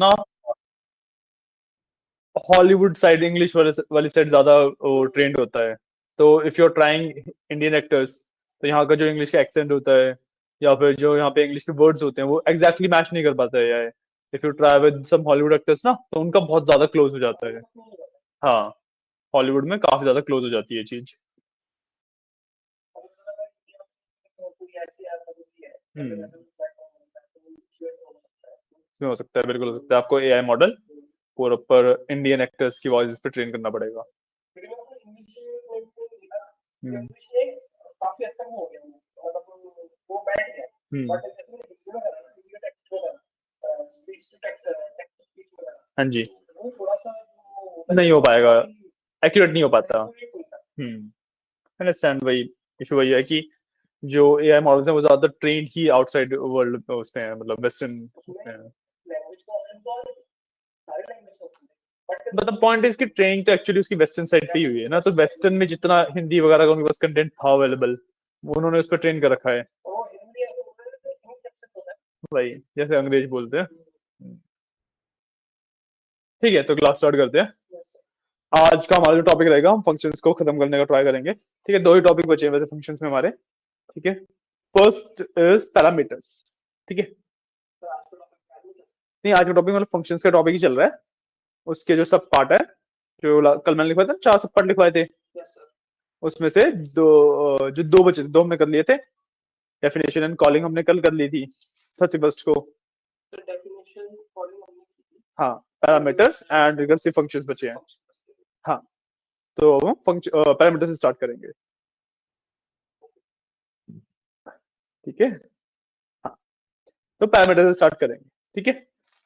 ना Hollywood side, English वाले वाली साइड ज्यादा ट्रेंड होता है। तो if you are trying Indian actors, तो यहाँ का जो इंग्लिश का एक्सेंट होता है या फिर जो यहाँ पे इंग्लिश के वर्ड्स होते हैं वो एग्जैक्टली मैच नहीं कर पाता है यार। If you try with some Hollywood actors ना, तो उनका बहुत ज्यादा क्लोज हो जाता है। हाँ, हॉलीवुड में काफी ज्यादा क्लोज हो जाती है चीज। हम्म, इसमें हो सकता है, बिल्कुल हो सकता है। आपको AI model proper Indian actors की वॉइस पे ट्रेन करना पड़ेगा। हम्म, हम्म, हाँ जी, नहीं हो पाएगा, एक्यूरेट नहीं हो पाता। अंडरस्टैंड। वही इशू वही है कि जो एआई मॉडल्स हैं वो ज्यादा ट्रेंड ही आउटसाइड वर्ल्ड उसमें है, मतलब वेस्टर्न उसमें है। मतलब पॉइंट इज कि ट्रेनिंग तो एक्चुअली उसकी वेस्टर्न साइड पे ही हुई है ना, तो वेस्टर्न में जितना हिंदी वगैरह का उनके पास कंटेंट था अवेलेबल, वो उन्होंने उस पर ट्रेन कर रखा है। वही जैसे अंग्रेज बोलते हैं। ठीक है, तो क्लास स्टार्ट करते हैं। आज का हमारा जो टॉपिक रहेगा, हम फंक्शंस को खत्म करने का ट्राई करेंगे। ठीक है, दो ही टॉपिक बचे हैं वैसे फंक्शंस में हमारे। ठीक है, फर्स्ट इज पैरामीटर्स। ठीक है, नहीं आज का टॉपिक मतलब फंक्शंस का टॉपिक ही चल रहा है। उसके जो सब पार्ट है, जो कल मैंने लिखवाया था, 4 सब पार्ट लिखवाए थे। उसमें से जो दो बचे थे, दो हमने कर लिए थे। डेफिनेशन एंड कॉलिंग हमने कल कर ली थी 31st को। हाँ, पैरामीटर्स एंड रिकर्सिव फंक्शंस बचे हैं। हाँ, तो हम पैरामीटर से स्टार्ट करेंगे। ठीक है, हाँ, तो पैरामीटर से स्टार्ट करेंगे। ठीक है,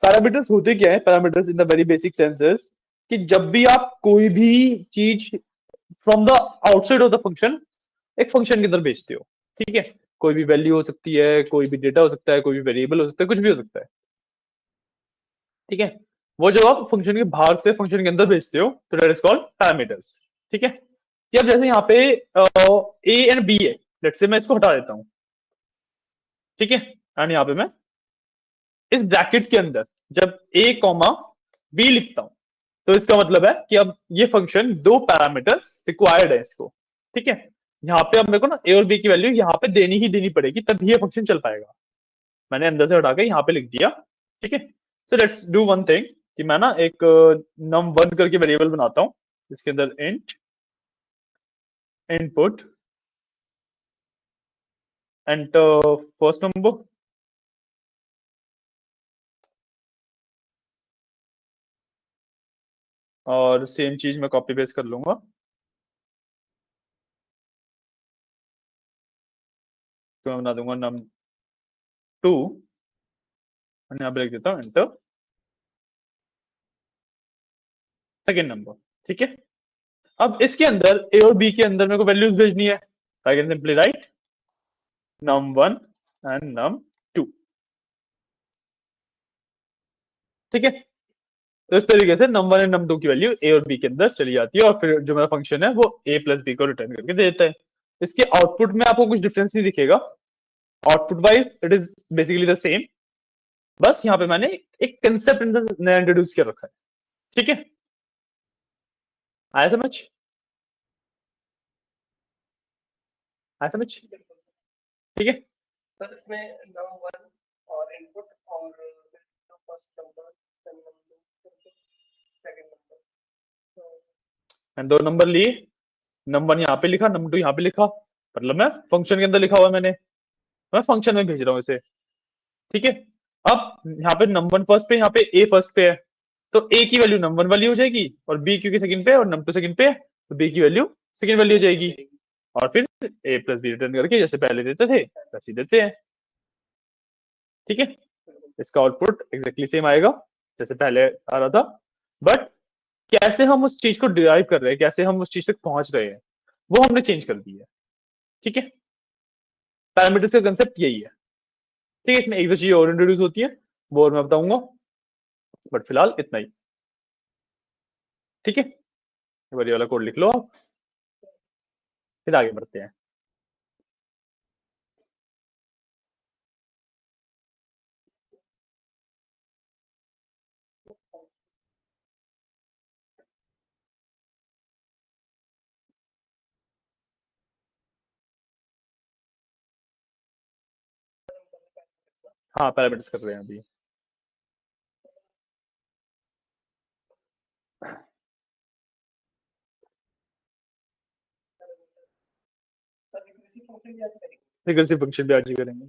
पैरामीटर्स होते क्या है? Parameters in the very basic senses कि जब भी आप कोई भी चीज from the outside of the function एक फंक्शन के अंदर भेजते हो। ठीक है, कोई भी वैल्यू हो सकती है, कोई भी डेटा हो सकता है, कोई भी वेरिएबल हो सकता है, कुछ भी हो सकता है। ठीक है, वो जब आप फंक्शन के बाहर से फंक्शन के अंदर भेजते हो तो दैट इज कॉल्ड पैरामीटर्स। ठीक है, कि अब जैसे यहाँ पे ए एंड बी है, लेट्स से मैं इसको हटा देता हूँ। ठीक है, एंड यहाँ पे मैं इस ब्रैकेट के अंदर जब ए कॉमा बी लिखता हूं, तो इसका मतलब है कि अब ये फंक्शन दो पैरामीटर्स रिक्वायर्ड है इसको। ठीक है, यहाँ पे अब मेरे को ना ए और बी की वैल्यू यहाँ पे देनी ही देनी पड़ेगी, तभी ये फंक्शन चल पाएगा। मैंने अंदर से हटा के यहाँ पे लिख दिया। ठीक है, so let's do one thing कि मैं ना एक num1 करके वेरिएबल बनाता हूँ, जिसके अंदर int input enter first number. और सेम चीज मैं कॉपी पेस्ट कर लूंगा, तो मैं बना दूंगा num2 और यहाँ पे लिख देता हूँ एंटर सेकेंड नंबर। ठीक है, अब इसके अंदर ए और बी के अंदर मेरे को वैल्यूज भेजनी है। I can simply write num1 and num2। ठीक है, तो इस तरीके से num1 एंड num2 की वैल्यू ए और बी के अंदर चली जाती है, और फिर जो मेरा फंक्शन है वो ए प्लस बी को रिटर्न करके दे देता है। इसके आउटपुट में आपको कुछ डिफरेंस नहीं दिखेगा, output wise it is basically the same. बस यहाँ पे मैंने एक कंसेप्ट नया इंट्रोड्यूस कर रखा है। ठीक है, आया समझ? आया समझ? ठीक है, मैंने दो नंबर लिए, नंबर यहाँ पे लिखा, नंबर 2 यहाँ पे लिखा, मतलब मैं फंक्शन के अंदर लिखा हुआ है मैंने, मैं फंक्शन में भेज रहा हूँ इसे। ठीक है, अब यहाँ पे नंबर फर्स्ट पे, यहाँ पे ए फर्स्ट पे है, तो ए की वैल्यू नंबर वाली हो जाएगी, और बी क्योंकि सेकंड पे है और नंबर 2 सेकंड पे है, तो बी की वैल्यू सेकंड वाली हो जाएगी। और फिर ए प्लस बी रिटर्न करके जैसे पहले देते थे वैसे ही देते हैं। ठीक है, इसका आउटपुट एग्जैक्टली सेम आएगा जैसे पहले आ रहा था, बट कैसे हम उस चीज को डिराइव कर रहे हैं, कैसे हम उस चीज तक पहुंच रहे हैं, वो हमने चेंज कर दी है। ठीक है, पैरामीटर्स का कंसेप्ट यही है। ठीक है, इसमें एक दो चीजें और इंट्रोड्यूस होती है, वो और मैं बताऊंगा, बट फिलहाल इतना ही। ठीक है, ये वाला कोड लिख लो आप, फिर आगे बढ़ते हैं। हाँ पैरामीटर्स कर रहे हैं अभी। रिकर्सिव फंक्शन भी आज ही करेंगे।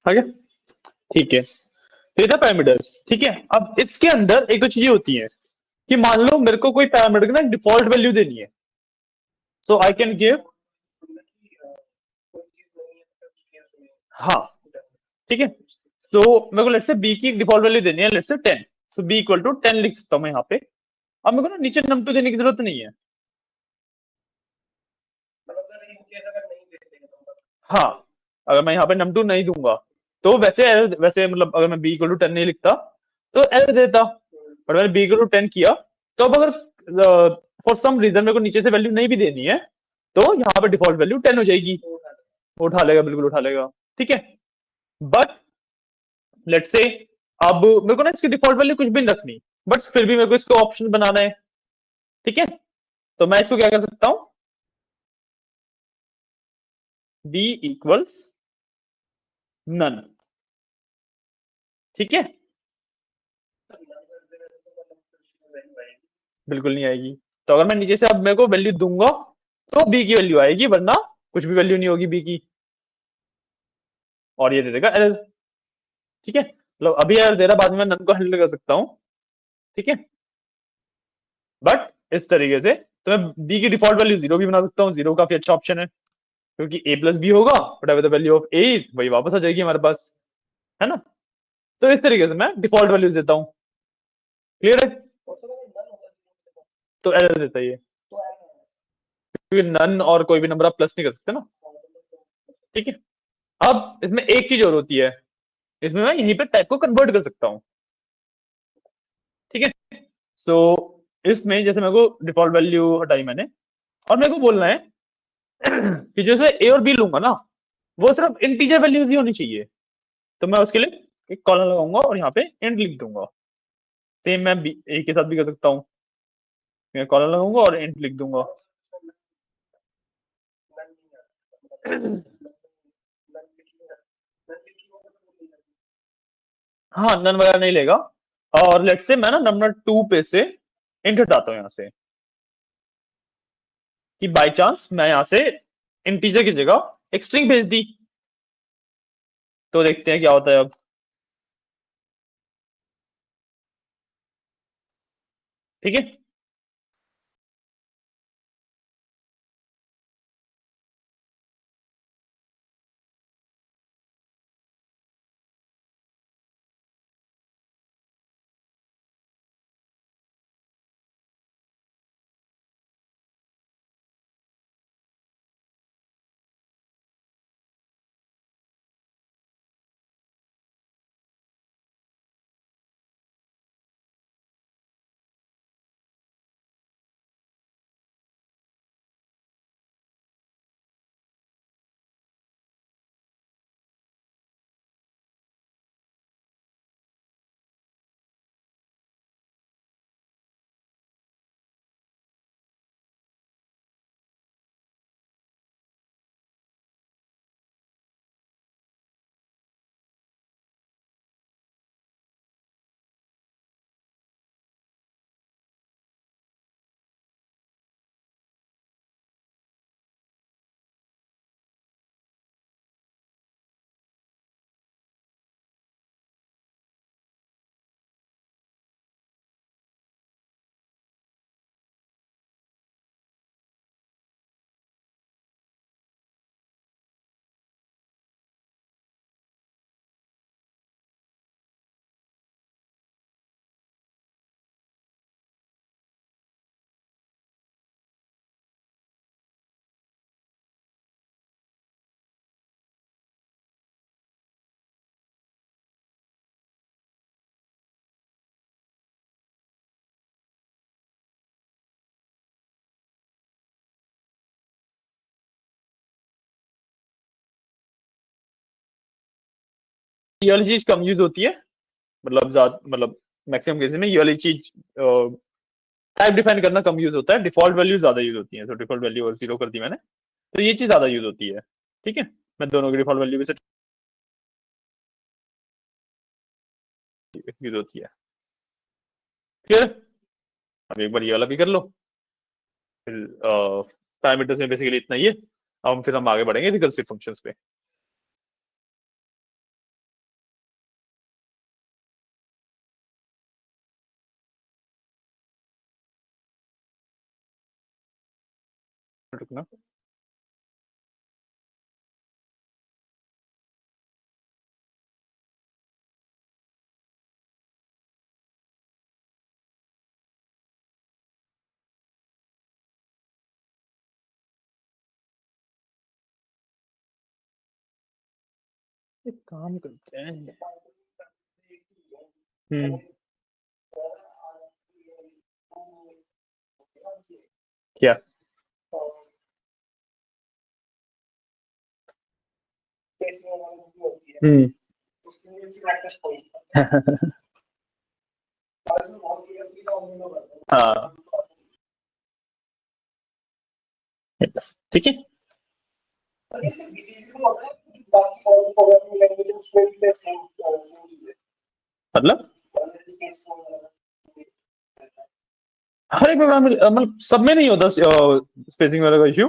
आ गया। ठीक है, ये था पैरामीटर्स। ठीक है, अब इसके अंदर एक दो चीजें होती हैं कि मान लो मेरे को कोई पैरामीटर की ना डिफॉल्ट वैल्यू देनी है, सो आई कैन गिव। हाँ ठीक है, तो मेरे को लेट्स से बी की डिफॉल्ट वैल्यू देनी है, लेट्स से 10, तो बी इक्वल टू 10 लिख सकता हूं मैं यहाँ पे। अब मेरे को ना नीचे num2 देने की जरूरत नहीं है। हाँ, अगर मैं यहाँ पे num2 नहीं दूंगा तो वैसे मतलब अगर मैं बी इक्वल टू 10 नहीं लिखता तो एरर देता, पर मैंने बी इक्वल टू 10 किया। तो अब अगर फॉर सम रीजन मेरे को नीचे से वैल्यू नहीं भी देनी है तो यहाँ पे डिफॉल्ट वैल्यू 10 हो जाएगी, वो उठा लेगा, बिल्कुल उठा लेगा। ठीक है, बट लेट्स से अब मेरे को ना इसकी डिफॉल्ट वैल्यू कुछ भी नहीं रखनी, बट फिर भी मेरे को इसको ऑप्शन बनाना है। ठीक है, तो मैं इसको क्या कर सकता हूं, डी इक्वल्स नन। ठीक है, बिल्कुल नहीं आएगी। तो अगर मैं नीचे से अब मेरे को वैल्यू दूंगा तो बी की वैल्यू आएगी, वरना कुछ भी वैल्यू नहीं होगी बी की, और ये दे देगा एरर। ठीक है, मतलब अभी एरर दे रहा, बाद में मैं नन को हैंडल कर सकता हूँ। ठीक है, बट इस तरीके से तो मैं बी की डिफॉल्ट वैल्यू जीरो भी बना सकता हूँ, जीरो काफी अच्छा ऑप्शन है, क्योंकि ए प्लस बी होगा, what ever the value of A is वही वापस आ जाएगी हमारे पास, है ना। तो इस तरीके से मैं डिफॉल्ट वैल्यूज देता हूँ। क्लियर है, तो एरर देता ही है, क्योंकि नन और कोई भी नंबर आप प्लस नहीं कर सकते ना। ठीक है, अब इसमें एक चीज और होती है, इसमें मैं यहीं पे टाइप को कन्वर्ट कर सकता हूँ। ठीक है, सो इसमें जैसे मेरे को डिफॉल्ट वैल्यू हटाई मैंने, और मेरे को बोलना है कि जैसे ए और बी लूंगा ना, वो सिर्फ इंटीजर वैल्यूज ही होनी चाहिए। तो मैं उसके लिए एक कॉलम लगाऊंगा और यहाँ पे इंट लिख दूंगा। सेम मैं बी ए के साथ भी कर सकता हूँ, मैं कॉलम लगाऊंगा और इंट लिख दूंगा। हाँ, नन वगैरह नहीं लेगा। और लेट्स से मैं ना नंबर 2 पे से इंट हटाता हूँ यहाँ से, कि बाय चांस मैं यहाँ से इंटीजर की जगह एक स्ट्रिंग भेज दी, तो देखते हैं क्या होता है अब। ठीक है, ये वाली चीज कम यूज होती है, मतलब मतलब मैक्सिमम केसेस में ये वाली चीज टाइप डिफाइन करना कम यूज होता है, डिफॉल्ट वैल्यू ज्यादा यूज होती है। तो डिफॉल्ट वैल्यू और जीरो कर दी मैंने, तो ये चीज ज्यादा यूज होती है। ठीक है, मैं दोनों की डिफॉल्ट वैल्यू भी सेट यूज होती है। क्लियर, अब एक बार ये वाला भी कर लो, फिर पैरामीटर्स में बेसिकली इतना ही है। अब फिर हम आगे बढ़ेंगे रिकर्सिव फंक्शंस पे। रुकना, एक काम करते हैं। क्या? हम्म। हाँ, ठीक है, मतलब हर एक प्रोग्राम में मतलब सब में नहीं होता स्पेसिंग वाला इश्यू।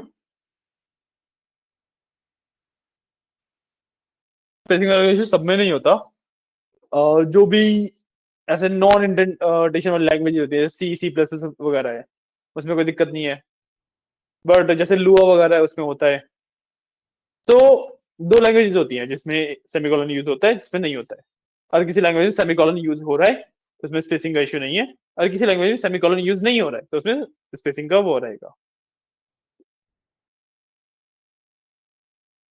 स्पेसिंग वाला इश्यू सब में नहीं होता। जो भी ऐसे नॉन इंडेंटेशन वाली लैंग्वेज होती है, सी सी प्लस प्लस वगैरह है, उसमें कोई दिक्कत नहीं है। बट जैसे लुआ वगैरह है उसमें होता है। तो दो लैंग्वेजेस होती हैं जिसमें सेमीकोलन यूज होता है, जिसमें नहीं होता है। अगर किसी लैंग्वेज में सेमीकोलन यूज हो रहा है तो उसमें स्पेसिंग का इश्यू नहीं है। अगर किसी लैंग्वेज में सेमीकोलन यूज नहीं हो रहा है तो उसमें स्पेसिंग का वो रहेगा।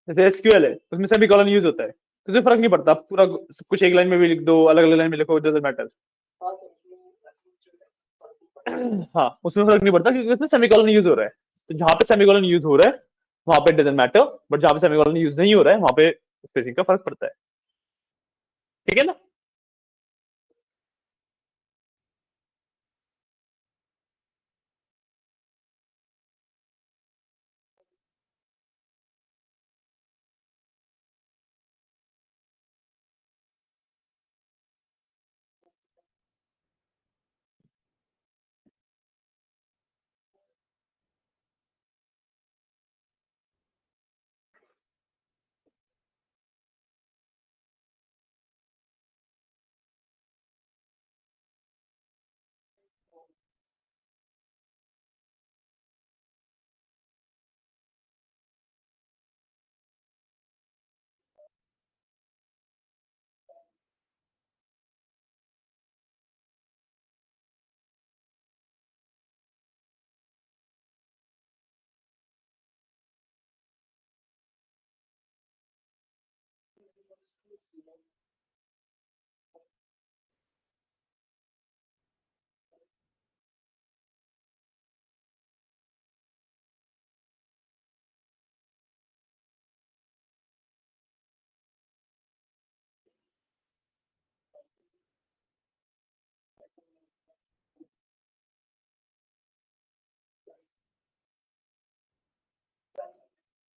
जैसे एसक्यूएल है उसमें सेमीकोलन यूज होता है तो उसमें फर्क नहीं पड़ता, पूरा सब कुछ एक लाइन में भी लिख दो, अलग अलग लाइन में लिखो, डजेंट मैटर। हाँ, उसमें फर्क नहीं पड़ता क्योंकि उसमें सेमीकोलन यूज हो रहा है। तो जहां पे सेमीकोलन यूज हो रहा है वहां पे डजेंट मैटर, बट जहां पे सेमीकोलन यूज नहीं हो रहा है वहां पे स्पेसिंग का फर्क पड़ता है। ठीक है ना?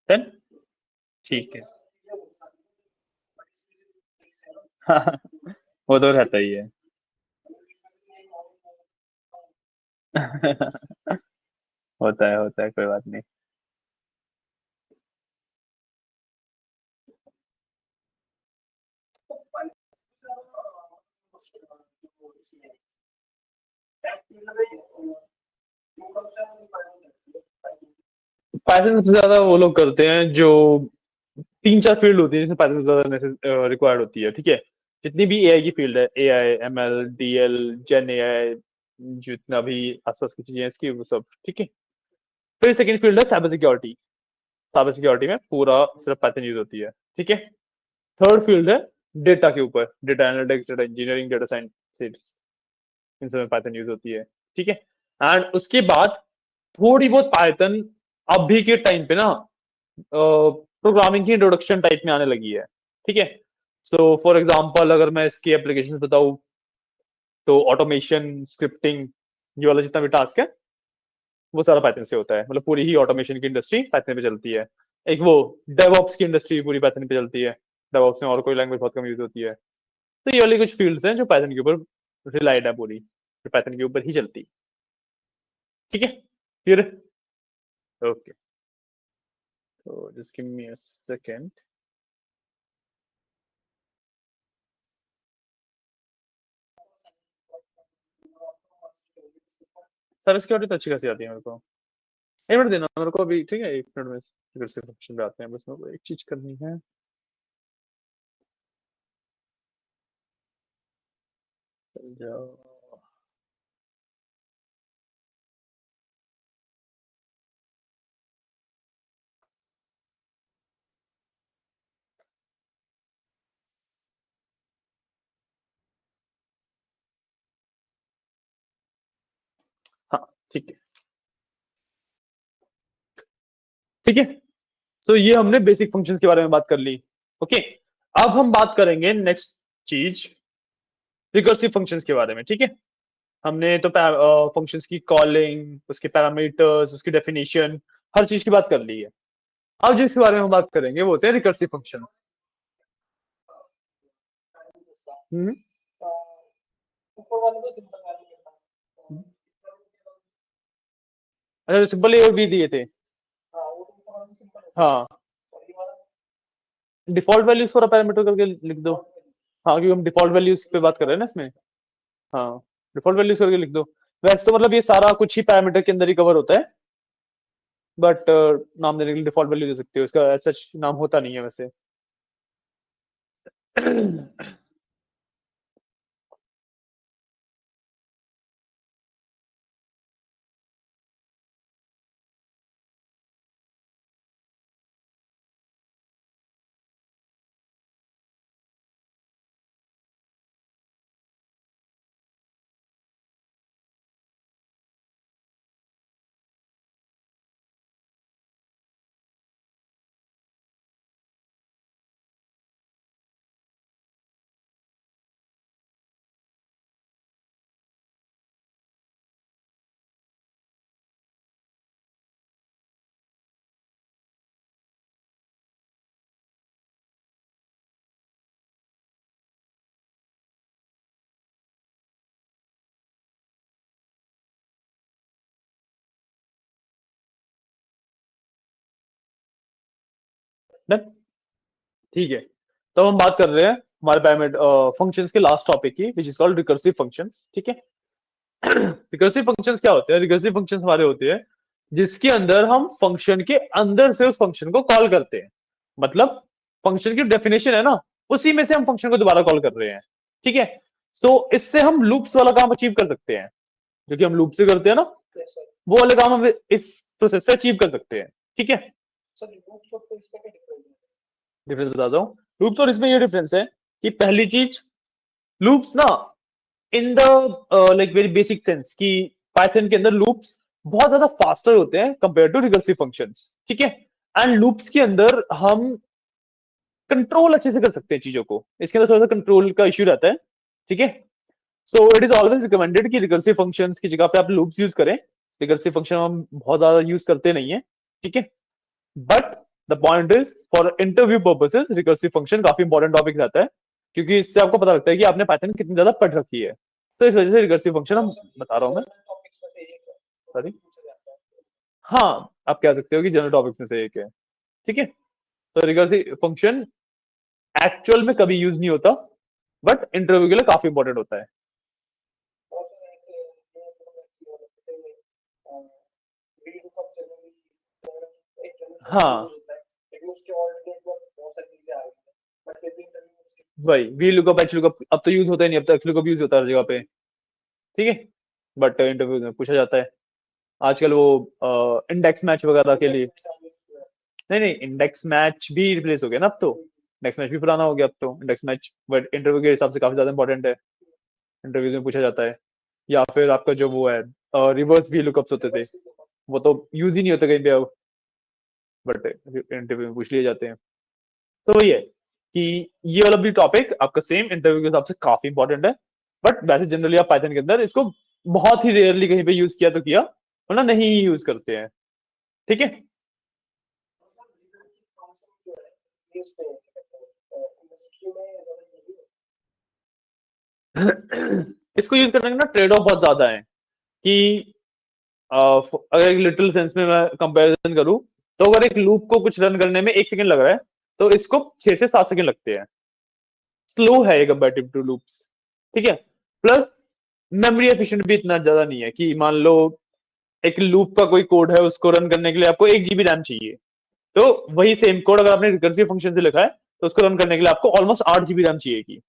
10। ठीक है। वो तो रहता ही है। होता है कोई बात नहीं। पाइथन सबसे ज्यादा वो लोग करते हैं जो तीन चार फील्ड होती है जिसमें पाइथन सबसे ज्यादा रिक्वायर्ड होती है। ठीक है? जितनी भी एआई की फील्ड है, एआई, एमएल, डीएल, जेन एआई, जितना भी आसपास की चीजें हैं इसकी, वो सब। ठीक है? फिर सेकंड फील्ड है साइबर सिक्योरिटी। साइबर सिक्योरिटी में पूरा सिर्फ पाइथन यूज होती है। ठीक है? थर्ड फील्ड है डेटा के ऊपर, data analytics, data engineering, data science, इन सब में पाइथन यूज होती है। ठीक है? एंड उसके बाद थोड़ी बहुत पाइथन अभी के टाइम पे ना प्रोग्रामिंग की इंट्रोडक्शन टाइप में आने लगी है। ठीक है? सो फॉर एग्जांपल अगर मैं इसकी एप्लीकेशन बताऊं तो ऑटोमेशन, स्क्रिप्टिंग, ये वाला जितना भी टास्क है वो सारा पाइथन से होता है। मतलब पूरी ही ऑटोमेशन की इंडस्ट्री पाइथन पे चलती है। एक वो डेवऑप्स की इंडस्ट्री पूरी पाइथन पे चलती है। डेवऑप्स में और कोई लैंग्वेज बहुत कम यूज होती है। तो ये वाली कुछ फील्ड्स हैं जो पाइथन के ऊपर रिलाइड है पूरी, जो पाइथन के ऊपर ही चलती है। ठीक है? फिर ओके, तो just give me a second. Cyber security तो अच्छी खासी आती है मेरे को। एक मिनट देना मेरे को अभी, ठीक है? एक मिनट में फिर से फंक्शन पे आते हैं, बस मेरे को एक चीज करनी है। चल जाओ। हाँ, ठीक है। ठीक है, तो ये हमने बेसिक फंक्शंस के बारे में बात कर ली। ओके, अब हम बात करेंगे नेक्स्ट चीज, रिकर्सिव फंक्शंस के बारे में। ठीक है? हमने तो फंक्शंस की कॉलिंग, उसके पैरामीटर्स, उसकी डेफिनेशन, हर चीज की बात कर ली है। अब जिसके बारे में हम बात करेंगे वो होते हैं रिकर्सिव फंक्शन। हम्म। अच्छा सिंपल ए और बी दिए थे। हाँ डिफॉल्ट वैल्यूज फॉर पैरामीटर करके लिख दो। हाँ क्योंकि हम डिफॉल्ट वैल्यूज पे बात कर रहे हैं ना इसमें। हाँ डिफॉल्ट वैल्यूज करके लिख दो। वैसे तो मतलब ये सारा कुछ ही पैरामीटर के अंदर ही कवर होता है, बट नाम देने के लिए डिफॉल्ट वैल्यू दे सकते हो, इसका सच नाम होता नहीं है वैसे। डन। ठीक है, तो हम बात कर रहे हैं हमारे पैरामीटर फंक्शंस के लास्ट टॉपिक की, which is called recursive functions. ठीक है। रिकर्सिव फंक्शंस क्या होते हैं? रिकर्सिव फंक्शंस हमारे होते हैं जिसके अंदर हम फंक्शन के अंदर से उस फंक्शन को कॉल करते हैं। मतलब फंक्शन की डेफिनेशन है ना, उसी में से हम फंक्शन को दोबारा कॉल कर रहे हैं। ठीक है। तो इससे हम लूप्स वाला काम अचीव कर सकते हैं, जो कि हम लूप से करते हैं ना, वो वाले काम हम इस प्रोसेस से अचीव कर सकते हैं। ठीक है। डिफरेंस बताता हूँ। लूप्स और इसमें ये डिफरेंस है कि पहली चीज, लूप्स ना in the like very basic sense कि पाइथन के अंदर लूप्स बहुत ज्यादा फास्टर होते हैं कंपेयर टू रिकर्सिव फंक्शंस। ठीक है। एंड लूप्स के अंदर हम कंट्रोल अच्छे से कर सकते हैं चीजों को, इसके अंदर थोड़ा सा कंट्रोल का इश्यू रहता है। ठीक है। So it is always recommended कि रिकर्सिव फंक्शंस की जगह पे आप लूप्स यूज करें। रिकर्सिव फंक्शन हम बहुत ज्यादा यूज करते नहीं है। ठीक है। But the point is for interview purposes recursive function काफी इंपॉर्टेंट टॉपिक रहता है, क्योंकि इससे आपको पता लगता है कि आपने पाइथन कितनी ज्यादा पढ़ रखी है। तो इस वजह से रिकर्सिव फंक्शन हम बता रहा हूं मैं। सॉरी। हाँ आप कह सकते हो कि जनरल टॉपिक्स में से एक है। ठीक है। तो रिकर्सिव फंक्शन एक्चुअल में कभी यूज नहीं होता, बट इंटरव्यू के लिए काफी इंपॉर्टेंट होता है। हाँ वही वी लुकअप एच लुकअप अब तो यूज होता ही नहीं, अब तो एक्स लुकअप यूज होता है हर जगह पे। ठीक है। बट इंटरव्यू में पूछा जाता है आजकल वो इंडेक्स मैच वगैरह के लिए। नहीं नहीं इंडेक्स मैच भी रिप्लेस हो गया ना अब तो। इंडेक्स मैच भी पुराना हो गया अब तो। इंडेक्स मैच बट इंटरव्यू के हिसाब से काफी ज्यादा इंपॉर्टेंट है, इंटरव्यूज में पूछा जाता है। या फिर आपका जो वो है रिवर्स भी लुकअप्स होते थे, वो तो यूज ही नहीं होते कहीं पे अब, बट इंटरव्यू में पूछ लिए जाते हैं। तो वही है कि ये वाला भी टॉपिक आपका सेम इंटरव्यू के हिसाब से काफी इंपॉर्टेंट है। बट वैसे जनरली आप पाइथन के अंदर इसको बहुत ही रेयरली कहीं पे यूज किया तो किया, वरना नहीं यूज करते हैं। ठीक है। इसको यूज करने का ना ट्रेड ऑफ बहुत ज्यादा है कि अगर एक लिटिल सेंस में मैं कंपैरिजन करूं, तो अगर एक लूप को कुछ रन करने में 1 सेकंड लग रहा है, तो इसको 6 से 7 सेकंड लगते हैं। स्लो है ये कंपेरेटिव टू लूप्स। ठीक है। प्लस मेमोरी एफिशिएंट भी इतना ज्यादा नहीं है कि मान लो एक लूप का कोई कोड है, उसको रन करने के लिए आपको 1 GB रैम चाहिए, तो वही सेम कोड अगर आपने रिकर्सिव फंक्शन से लिखा है, तो उसको रन करने के लिए आपको ऑलमोस्ट 8 GB रैम चाहिए।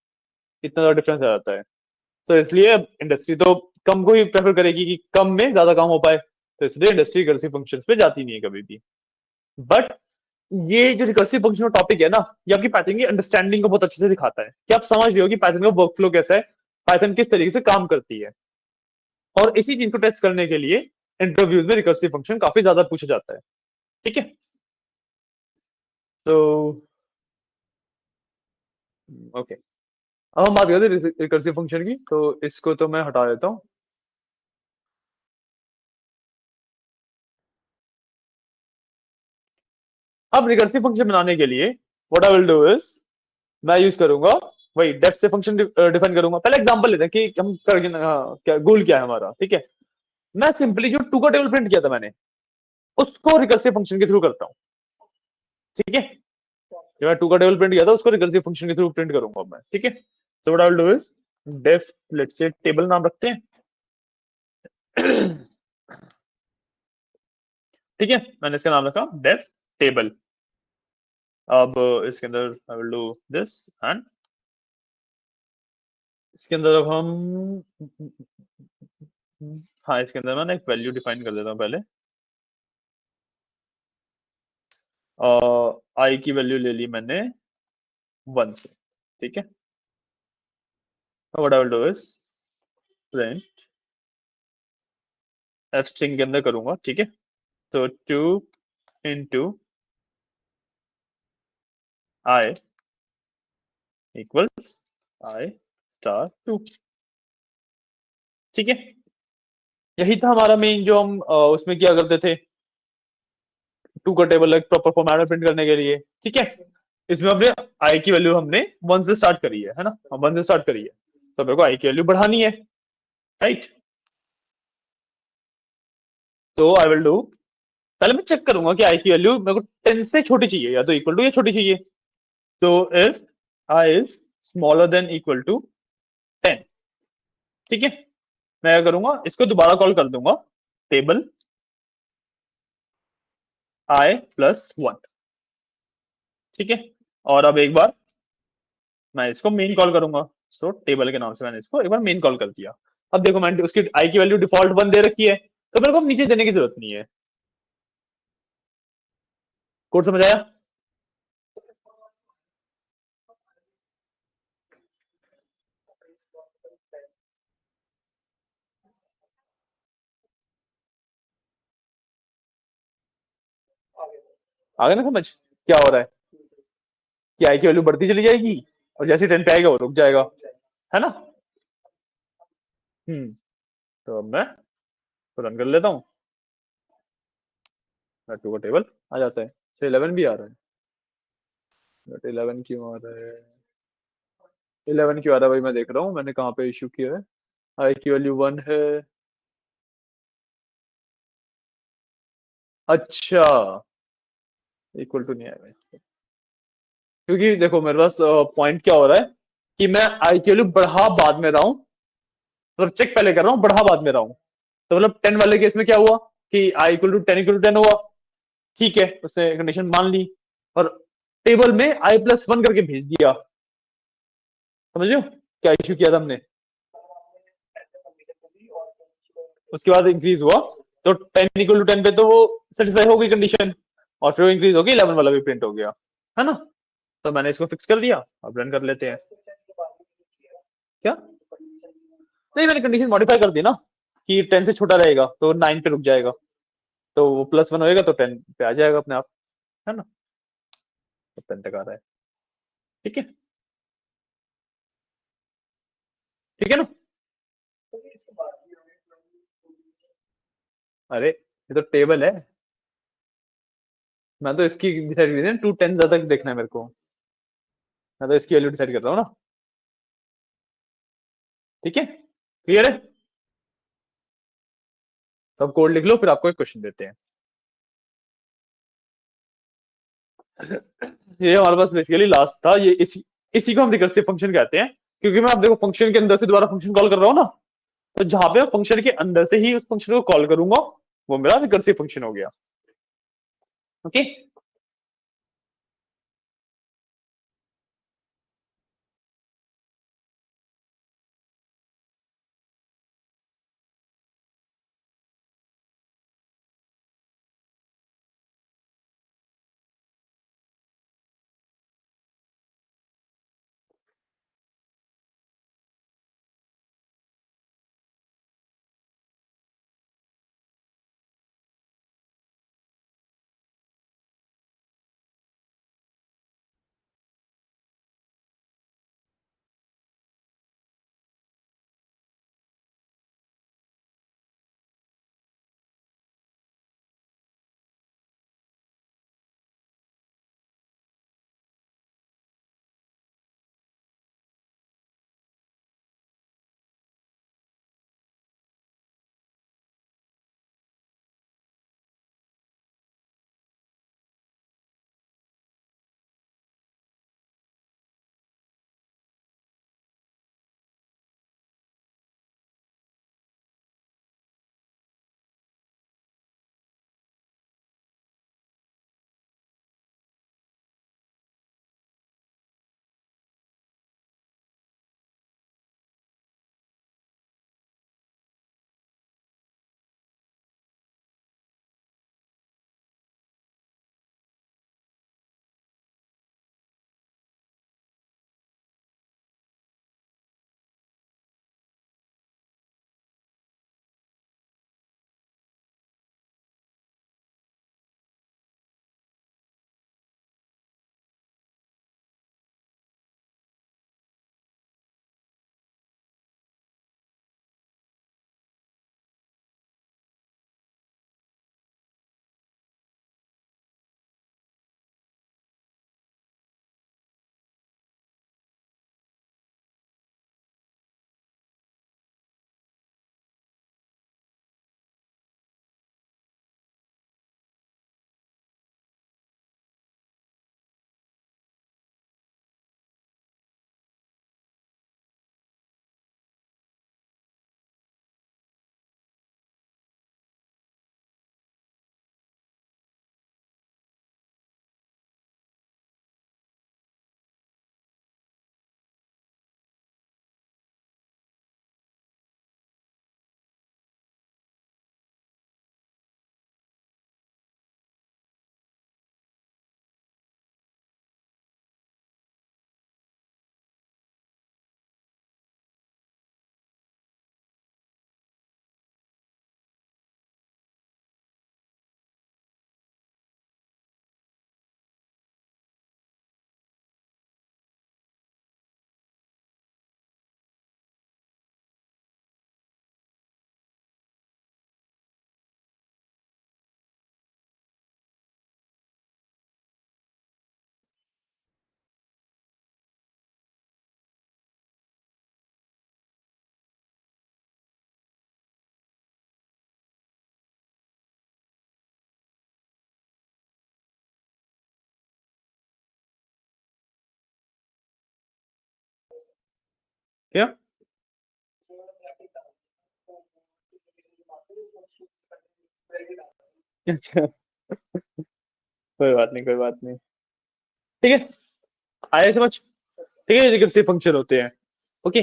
इतना ज्यादा डिफरेंस आ जाता है। तो इसलिए इंडस्ट्री तो कम को ही प्रेफर करेगी कि कम में ज्यादा काम हो पाए, तो इसलिए इंडस्ट्री रिकर्सिव फंक्शंस पे जाती नहीं है कभी भी। बट ये जो रिकर्सिव फंक्शन टॉपिक है ना, ये आपकी पाइथन की अंडरस्टैंडिंग को बहुत अच्छे से दिखाता है कि आप समझ रहे हो कि पाइथन का वर्कफ्लो कैसा है, पाइथन किस तरीके से काम करती है। और इसी चीज को टेस्ट करने के लिए इंटरव्यूज में रिकर्सिव फंक्शन काफी ज्यादा पूछा जाता है। ठीक है। तो ओके, अब हम बात करते हैं रिकर्सिव फंक्शन की, तो इसको तो मैं हटा देता हूँ। अब रिकर्सिव फंक्शन बनाने के लिए what I will do is, मैं यूज करूंगा वही डेफ से फंक्शन डिफाइन करूंगा। पहले एग्जांपल लेते हैं कि हम कर क्या गोल क्या है हमारा। ठीक है। मैं सिंपली जो टू का टेबल प्रिंट किया था मैंने, उसको रिकर्सिव फंक्शन के थ्रू करता हूँ। ठीक है, जब मैं टू का टेबल प्रिंट किया था उसको रिकर्सिव फंक्शन के थ्रू प्रिंट करूंगा मैं। ठीक है, तो what I will do is def let's say table नाम रखते हैं। ठीक है, मैंने इसका नाम रखा डेफ टेबल। अब इसके अंदर आई विल डू दिस एंड इसके अंदर अब हम हाँ इसके अंदर मैं ना एक वैल्यू डिफाइन कर देता हूँ पहले। आई की वैल्यू ले ली मैंने 1 से। ठीक है, what I will do is print F string के अंदर करूंगा। ठीक है, तो 2 into I equals I star 2। ठीक है, यही था हमारा मेन जो हम उसमें किया करते थे टू का टेबल एक प्रॉपर फॉर्मेट में प्रिंट करने के लिए। ठीक है, इसमें हमने आई की वैल्यू हमने 1 से स्टार्ट करी है ना, हम 1 से स्टार्ट करी है, तो मेरे को आई की वैल्यू बढ़ानी है, राइट। तो आई विल डू, पहले मैं चेक करूंगा कि आई की वैल्यू मेरे को 10 से छोटी चाहिए या तो इक्वल टू या छोटी चाहिए। तो if I is smaller than equal to 10, ठीक है, मैं क्या करूंगा इसको दोबारा कॉल कर दूंगा टेबल आई प्लस 1। ठीक है, और अब एक बार मैं इसको मेन कॉल करूंगा, तो टेबल के नाम से मैंने इसको एक बार मेन कॉल कर दिया। अब देखो मैंने उसकी आई की वैल्यू डिफॉल्ट 1 दे रखी है, तो मेरे को अब नीचे देने की जरूरत नहीं है। कोड समझ आया? आगे ना समझ क्या हो रहा है कि आई की वैल्यू बढ़ती चली जाएगी और जैसे 10 पे आएगा वो रुक जाएगा, है ना। तो अब मैं रन कर लेता हूँ, 2 का टेबल आ जाता है। 11 भी आ रहा है, बट 11 क्यों आ रहा है? 11 क्यों आ रहा है भाई, मैं देख रहा हूँ मैंने कहाँ पे इशू किया है। आई की वैल्यू 1 है, अच्छा इक्वल टू नहीं आएगा, क्योंकि देखो मेरे पास पॉइंट क्या हो रहा है कि मैं आई की वैल्यू बढ़ा बाद में रहा हूँ, मतलब चेक पहले कर रहा हूँ बढ़ा बाद में रहा हूँ। तो मतलब 10 वाले केस में क्या हुआ कि आई इक्वल टू 10 हुआ, ठीक है, उसने कंडीशन मान ली और टेबल में आई प्लस 1 करके भेज दिया। समझ रहे हो क्या इश्यू किया था हमने? उसके बाद इंक्रीज हुआ तो 10 = 10 पे तो वो सेटिस्फाई हो गई कंडीशन, और फिर वो इंक्रीज हो गई 11 वाला भी प्रिंट हो गया, है ना। तो मैंने इसको फिक्स कर दिया, अब रन कर लेते हैं। क्या नहीं, मैंने कंडीशन मॉडिफाई कर दी ना कि 10 से छोटा रहेगा तो 9 पे रुक जाएगा, तो वो +1 होएगा तो 10 पे आ जाएगा अपने आप, है ना। तो 10 तक आ रहा है, ठीक है, ठीक है ना। अरे ये तो टेबल है, मैं तो इसकी डिसाइड कर 2 10 तक देखना है मेरे को, मैं तो इसकी वैल्यू डिसाइड कर रहा हूँ ना। ठीक है, क्लियर है। तो अब कोड लिख लो, फिर आपको एक क्वेश्चन देते हैं। ये हमारे पास बेसिकली लास्ट था, ये इसी इसी को हम रिकर्सिव फंक्शन कहते हैं, क्योंकि मैं आप देखो फंक्शन के अंदर से दोबारा फंक्शन कॉल कर रहा हूँ ना, तो जहां पे फंक्शन के अंदर से ही उस फंक्शन को कॉल करूंगा वो मेरा रिकर्सिव फंक्शन हो गया। ओके, क्या? अच्छा, कोई बात नहीं, कोई बात नहीं। ठीक है, आया समझ? ठीक है, रिकर्सिव फंक्शन होते हैं। ओके,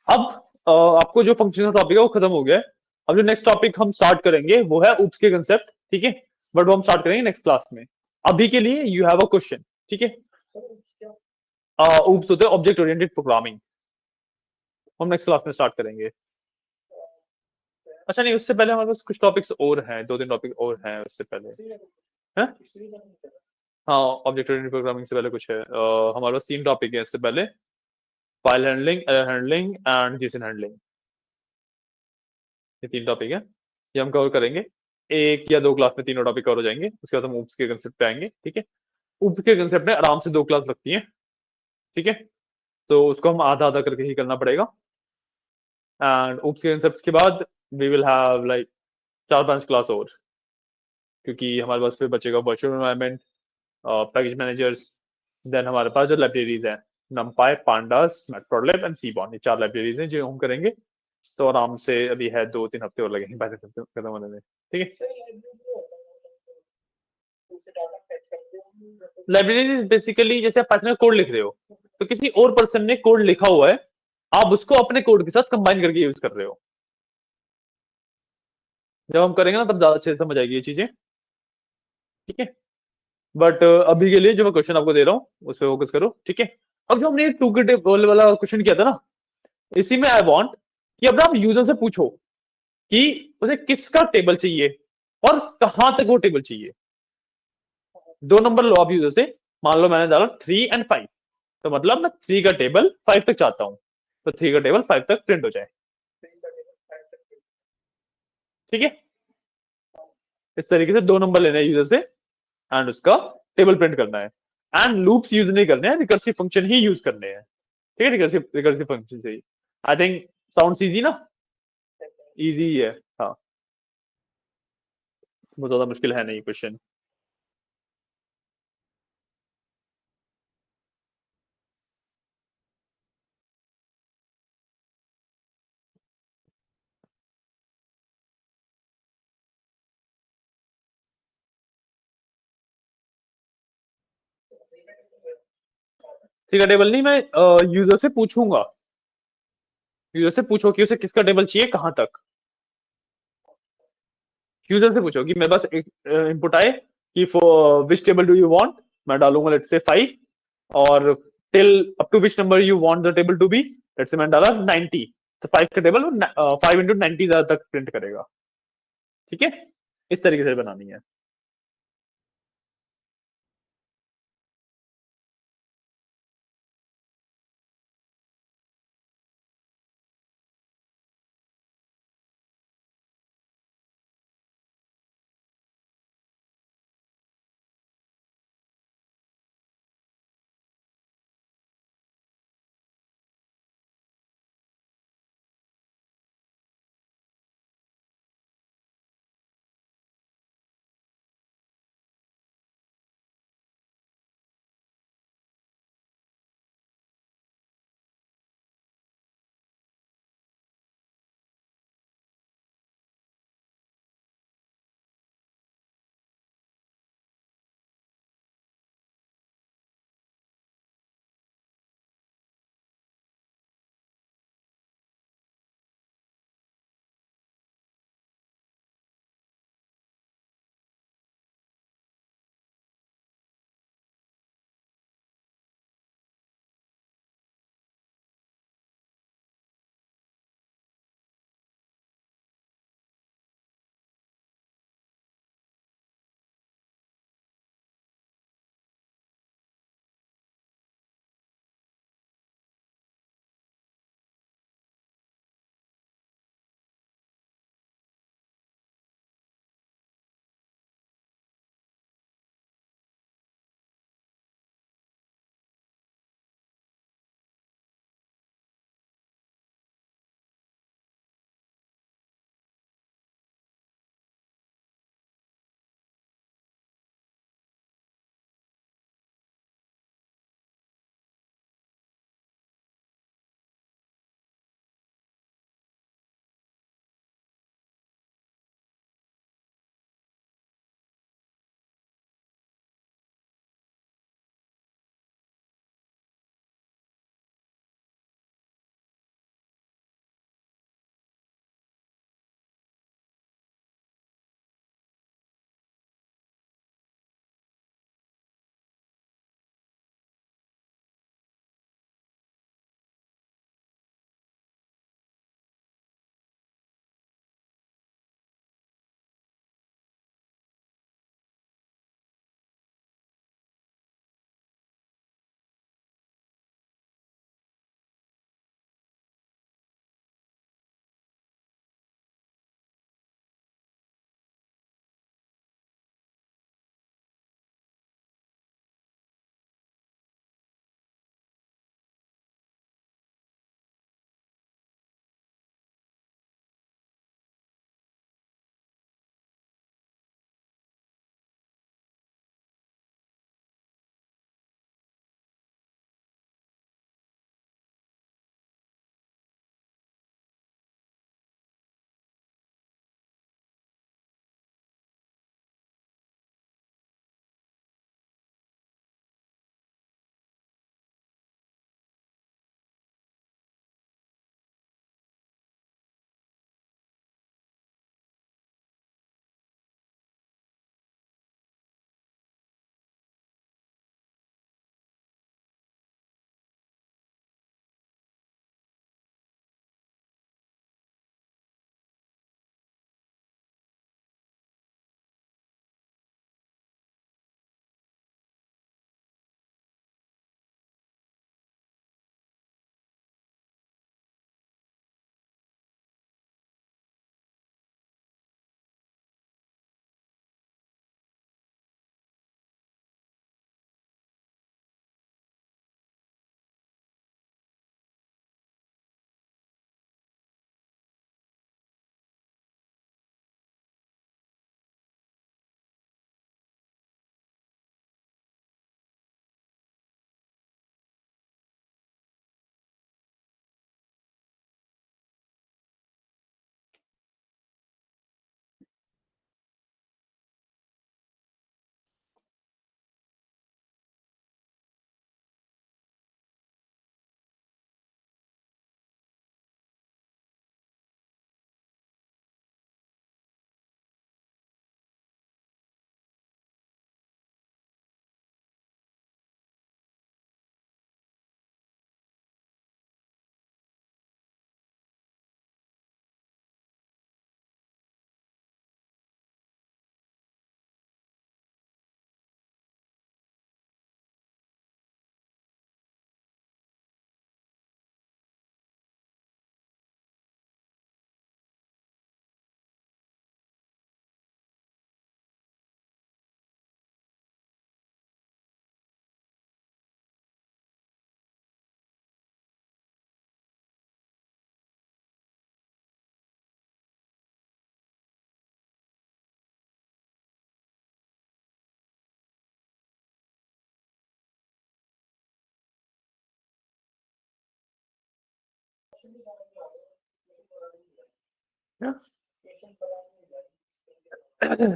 अब आपको जो फंक्शन का टॉपिक है वो खत्म हो गया है। अब जो नेक्स्ट टॉपिक हम स्टार्ट करेंगे वो है ऊप्स के कंसेप्ट। ठीक है, बट वो हम स्टार्ट करेंगे नेक्स्ट क्लास में। अभी के लिए यू हैव अ क्वेश्चन। ठीक है, ऊप्स होते हैं ऑब्जेक्ट ओरिएंटेड प्रोग्रामिंग। हम नेक्स्ट क्लास में स्टार्ट करेंगे। अच्छा नहीं, उससे पहले हमारे पास कुछ टॉपिक्स और हैं, दो तीन टॉपिक और हैं उससे पहले। हैं? हाँ, ऑब्जेक्ट ओरिएंटेड प्रोग्रामिंग से पहले कुछ है। हमारे पास तीन टॉपिक है इससे पहले। File handling, error handling and Jason handling. ये तीन टॉपिक है, ये हम कवर करेंगे। एक या दो क्लास में तीनों टॉपिक कवर हो जाएंगे, उसके बाद हम ऊप्स के कंसेप्ट पे आएंगे। ठीक है, ऊप्स के कंसेप्ट में आराम से दो क्लास लगती है। ठीक है, तो उसको हम आधा आधा करके ही करना पड़ेगा। एंड ऊप्स के कंसेप्ट के बाद वी विल हैव लाइक चार पांच क्लास और, क्योंकि हमारे पास फिर बचेगा virtual environment, package managers, then हमारे पास जो लाइब्रेरीज हैं, numpy, pandas, matplotlib and seaborn, ये चार लाइब्रेरीज हैं जो हम करेंगे। तो आराम से अभी है, दो तीन हफ्ते और लगेंगे पैसे खत्म होने में। ठीक है, लाइब्रेरी बेसिकली जैसे आप पाइथन में कोड लिख रहे हो, तो किसी और पर्सन ने कोड लिखा हुआ है, आप उसको अपने कोड के साथ कंबाइन करके यूज कर रहे हो। जब हम करेंगे ना तब ज्यादा अच्छे से समझ आएगी ये चीजें। ठीक है, बट अभी के लिए जो मैं क्वेश्चन आपको दे रहा हूँ उस पर फोकस करो। ठीक है, अब जो हमने टू के टेबल वाला क्वेश्चन किया था ना, इसी में आई वांट कि अब आप यूजर से पूछो कि उसे किसका टेबल चाहिए और कहां तक वो टेबल चाहिए। दो नंबर लो आप यूजर से। मान लो मैंने डाला 3 और 5, तो मतलब मैं 3 का टेबल 5 तक चाहता हूँ, तो 3 का टेबल 5 तक प्रिंट हो जाए। ठीक है, इस तरीके से दो नंबर लेने हैं यूजर से एंड उसका टेबल प्रिंट करना है। एंड लूप्स यूज नहीं करने हैं, रिकर्सिव फंक्शन ही यूज करने हैं। ठीक है, रिकर्सिव रिकर्सिव फंक्शन से ही। आई थिंक साउंड इजी ना? इजी ही है। हाँ, बहुत ज्यादा मुश्किल है नहीं क्वेश्चन। थ्री का टेबल नहीं, मैं यूजर से पूछूंगा। यूजर से पूछो कि उसे किसका टेबल चाहिए कहां तक। यूजर से पूछो कि मेरे पास एक इनपुट आए कि for which table do you want, मैं डालूंगा लेट्स से 5, और till up to which number you want the table to be, let's say मैंने डाला 90, तो 5 का टेबल 5 into 90 तक प्रिंट करेगा। ठीक है, इस तरीके से बनानी है।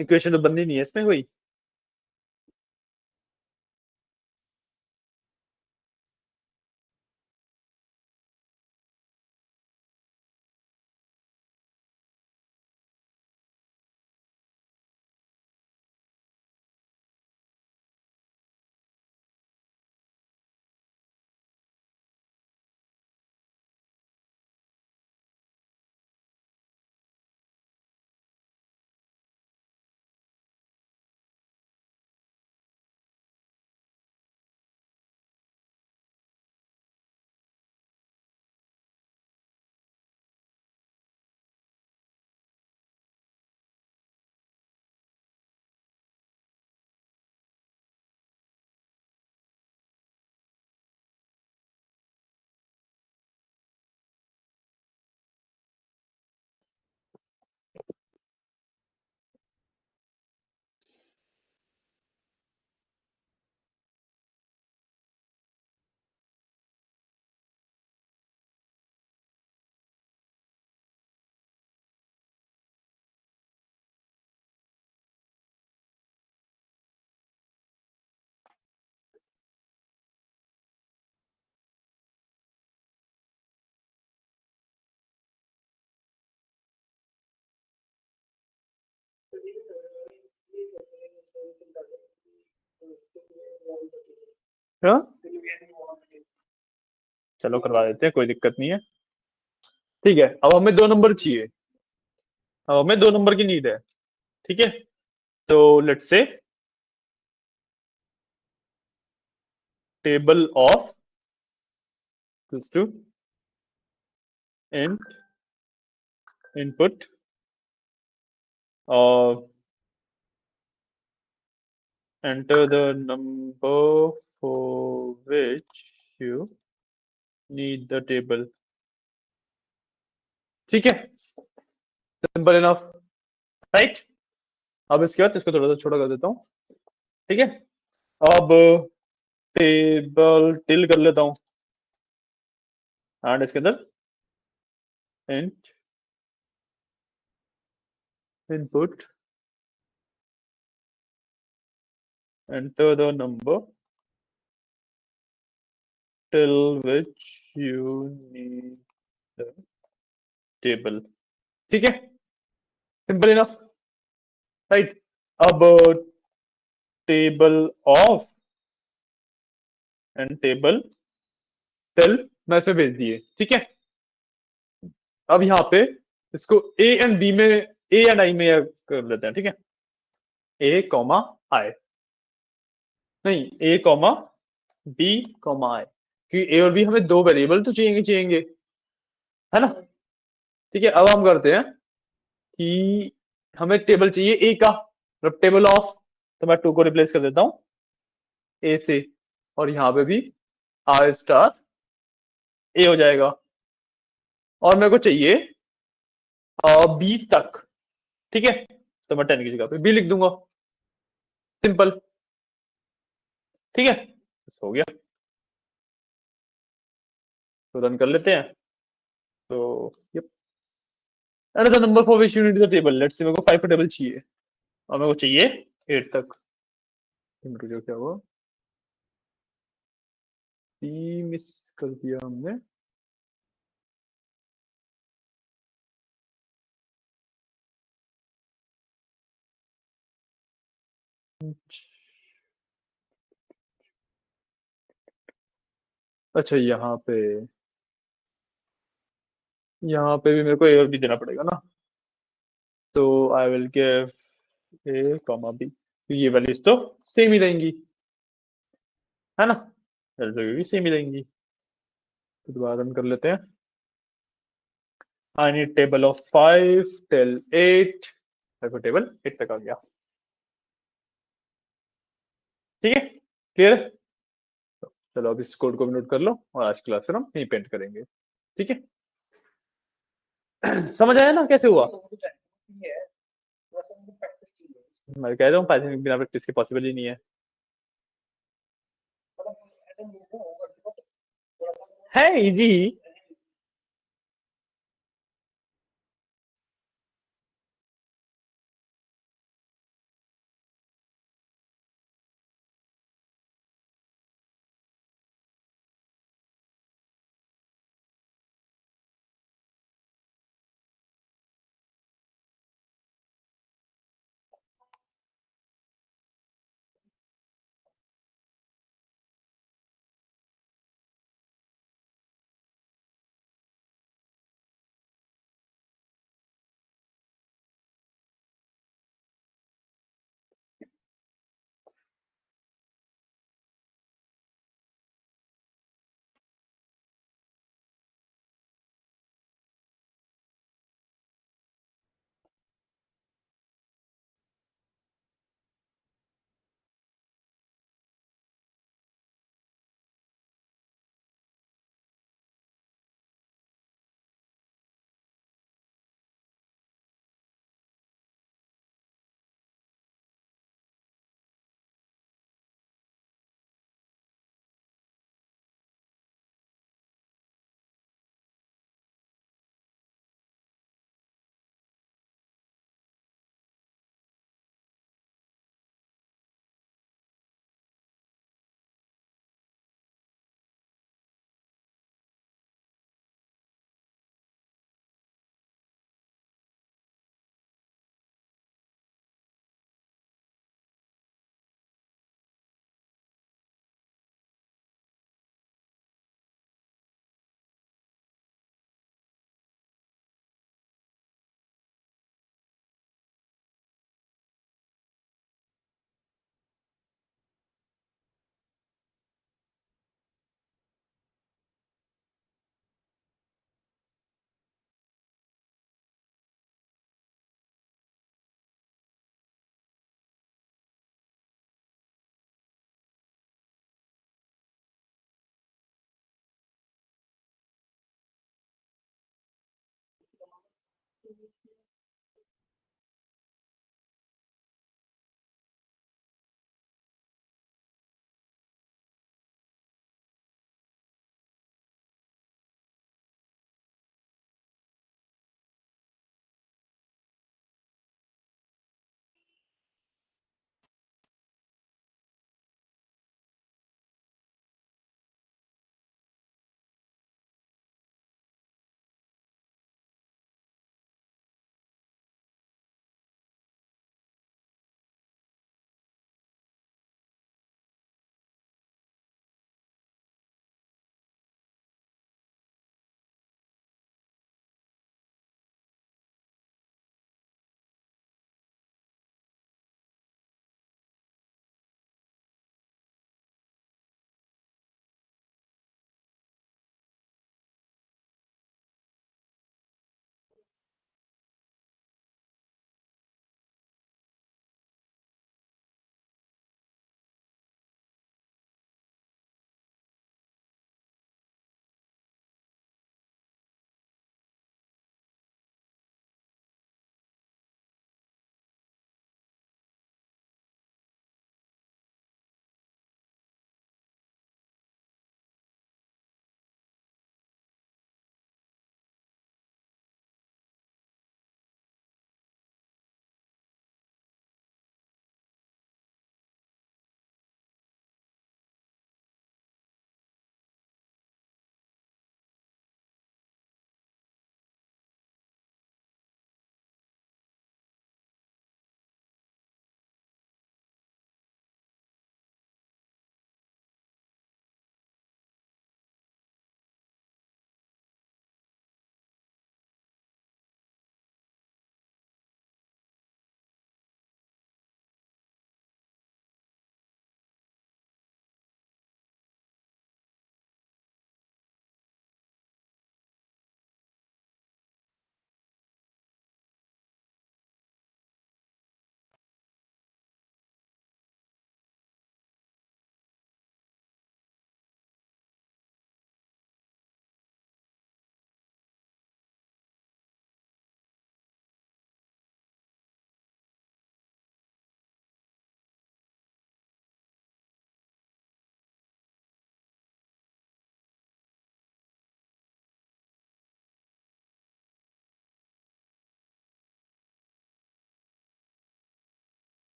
इक्वेशन तो बननी नहीं है इसमें कोई। हाँ चलो करवा देते हैं, कोई दिक्कत नहीं है। ठीक है, अब हमें 2 नंबर चाहिए, अब हमें 2 नंबर की नीड है। ठीक है, तो let's say table of two int input enter the number for which you need the table। ठीक है, सिंपल इनफ, राइट। अब इसके बाद इसको थोड़ा सा छोटा कर देता हूँ। ठीक है, अब टेबल टिल कर लेता हूँ एंड इसके अंदर int input enter the number till which you need the table। ठीक है, सिंपल इनफ, राइट। अब table of and table till मैं इसमें भेज दिए। ठीक है, अब यहाँ पे इसको ए एंड बी में, ए एंड आई में कर लेते हैं। ठीक है, ए कॉमा आई, नहीं ए कॉमा बी कॉमा आई, क्योंकि ए और बी हमें 2 वेरिएबल तो चाहिए, है ना। ठीक है, अब हम करते हैं कि हमें टेबल चाहिए ए का, मतलब टेबल ऑफ, तो मैं 2 को रिप्लेस कर देता हूं ए से, और यहाँ पे भी आई स्टार ए हो जाएगा, और मेरे को चाहिए बी तक। ठीक है, तो मैं 10 की जगह पे बी लिख दूंगा, सिंपल। ठीक है, बस हो गया, तो रन कर लेते हैं। तो yup, another number for which you need the table, let's say मेरे को 5 का टेबल चाहिए और मेरे को चाहिए 8 तक। जो क्या हुआ, सी मिस कर दिया हमने। अच्छा, यहाँ पे भी मेरे को ए और बी देना पड़ेगा ना, तो I will give A comma B, ये वैल्यूज तो सेम ही रहेंगी, है ना, वैल्यू भी सेम ही रहेंगी। तो दोबारा रन कर लेते हैं। I need table of 5 till 8, table 8 तक आ गया। ठीक है, क्लियर है। चलो अब इस कोड को भी नोट कर लो और आज क्लास फिर हम यहीं पेंट करेंगे। ठीक है, समझ आया ना कैसे हुआ। मैं कह रहा हूँ पाइथन बिना प्रैक्टिस के पॉसिबल ही नहीं है इजी।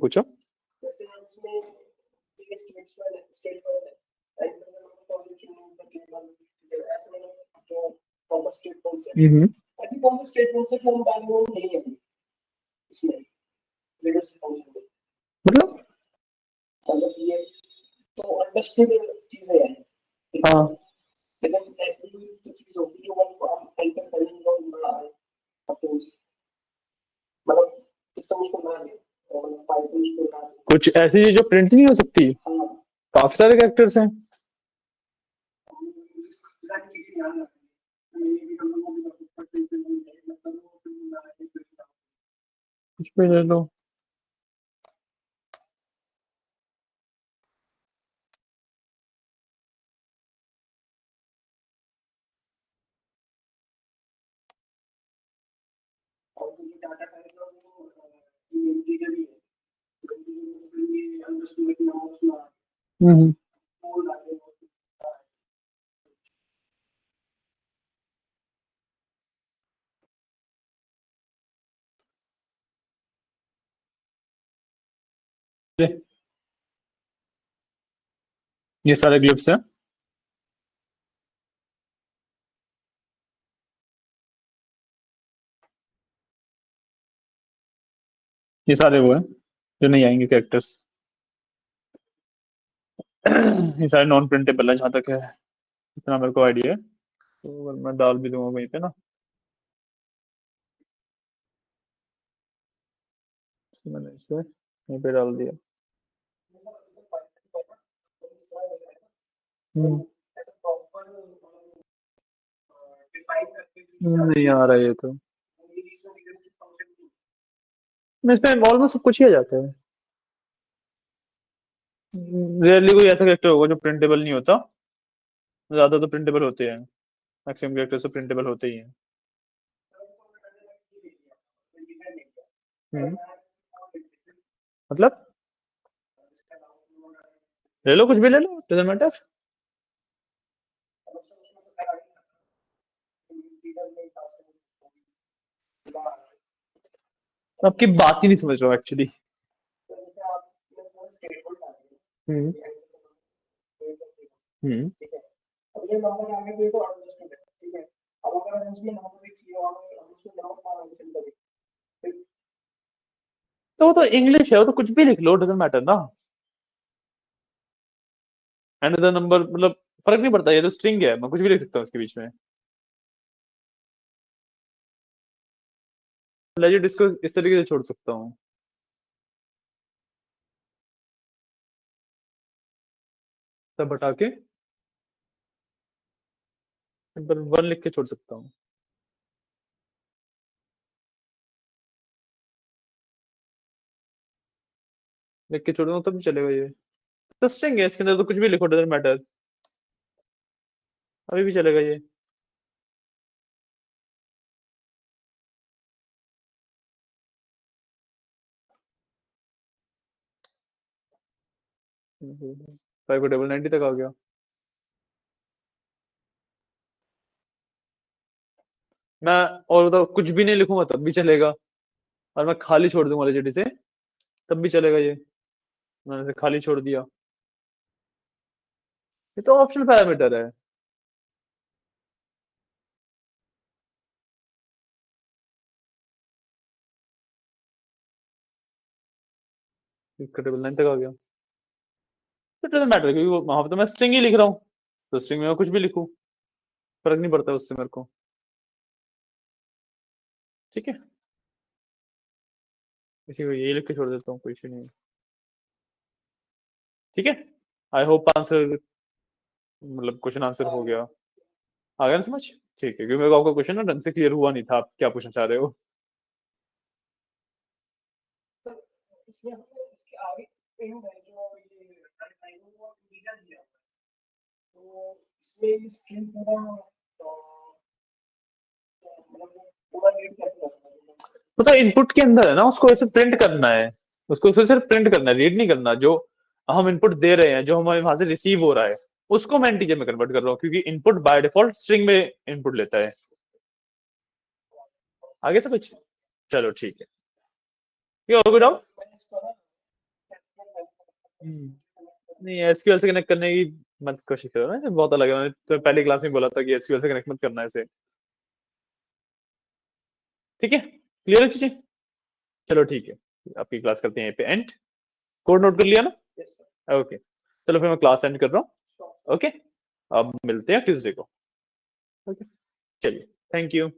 पूछो। हम्म। मतलब। हाँ। कुछ ऐसी चीज जो प्रिंट नहीं हो सकती। काफी सारे कैरेक्टर्स हैं। कुछ भी ले लो। हम्म। ये सारे ग्लिप्स हैं। ये सारे वो हैं जो नहीं आएंगे कैरेक्टर्स। ये सारे नॉन प्रिंटेबल है जहां तक है, इतना मेरे को आइडिया है, तो मैं डाल भी दूंगा वहीं पे ना। मैंने इसे यहीं पे डाल दिया। नहीं आ रहा ये तो। मैं इसमें ऑलमोस्ट सब कुछ ही आ जाता है। रेयरली कोई ऐसा कैरेक्टर होगा जो प्रिंटेबल नहीं होता, ज्यादा तो प्रिंटेबल होते हैं। मैक्सिमम कैरेक्टर्स तो प्रिंटेबल होते ही हैं। हम्म, मतलब ले लो, कुछ भी ले लो, डजंट मैटर। आपकी बात ही नहीं समझ रहा हूँ एक्चुअली। हम्म। हम्म। तो वो तो इंग्लिश है, वो तो कुछ भी लिख लो, डजंट मैटर ना। एंड द नंबर मतलब फर्क नहीं पड़ता, ये तो स्ट्रिंग है, मैं कुछ भी लिख सकता हूँ इसके बीच में। लेजिट इसको इस तरीके से छोड़ सकता हूँ। सब हटा के सिंपल वन लिख के छोड़ सकता हूँ। लिख के छोड़ूंगा तब भी चलेगा ये। तो स्ट्रिंग है, इसके अंदर तो कुछ भी लिखो, डजंट मैटर, अभी भी चलेगा ये। फाइव को डबल 90 तक आ गया। मैं और बताओ कुछ भी नहीं लिखूंगा तब भी चलेगा, और मैं खाली छोड़ दूंगा लेजिट से तब भी चलेगा ये। मैंने इसे खाली छोड़ दिया। ये तो ऑप्शनल पैरामीटर है। इसका डबल 9 तक आ गया। तो डजंट मैटर, क्योंकि वहां पे तो मैं स्ट्रिंग ही लिख रहा हूँ, तो स्ट्रिंग में मैं कुछ भी लिखूं, फर्क नहीं पड़ता उससे मेरे को। ठीक है, इसी को यही लिख के छोड़ देता हूँ, कोई इशू नहीं है। ठीक है, आई होप आंसर, मतलब क्वेश्चन आंसर हो गया। आ गया ना समझ? ठीक है, क्योंकि मेरे को आपका क्वेश्चन ना ढंग से क्लियर हुआ नहीं था, आप क्या पूछना चाह रहे हो। वो तो इनपुट के अंदर है ना, उसको ऐसे प्रिंट करना है। उसको सिर्फ प्रिंट करना है, रीड नहीं करना। जो हम इनपुट दे रहे हैं, जो हमें वहां से रिसीव हो रहा है, उसको मैं इंटीजर में कन्वर्ट कर रहा हूँ, क्योंकि इनपुट बाय डिफॉल्ट स्ट्रिंग में इनपुट लेता है। आगे से कुछ? चलो ठीक है। ये और कोई डाउट? नहीं, एसक्यूएल से कनेक्ट करने की मत कोशिश करो ना, ये बहुत अलग है। मैंने तो पहली क्लास में बोला था कि एसक्यूएल से कनेक्ट मत करना है इसे। ठीक है, क्लियर है चीजें? चलो ठीक है, आपकी क्लास करते हैं यहीं पे एंड। कोड नोट कर लिया ना? ओके, चलो फिर मैं क्लास एंड कर रहा हूँ। ओके, अब मिलते हैं ट्यूसडे को। ओके, चलिए, थैंक यू।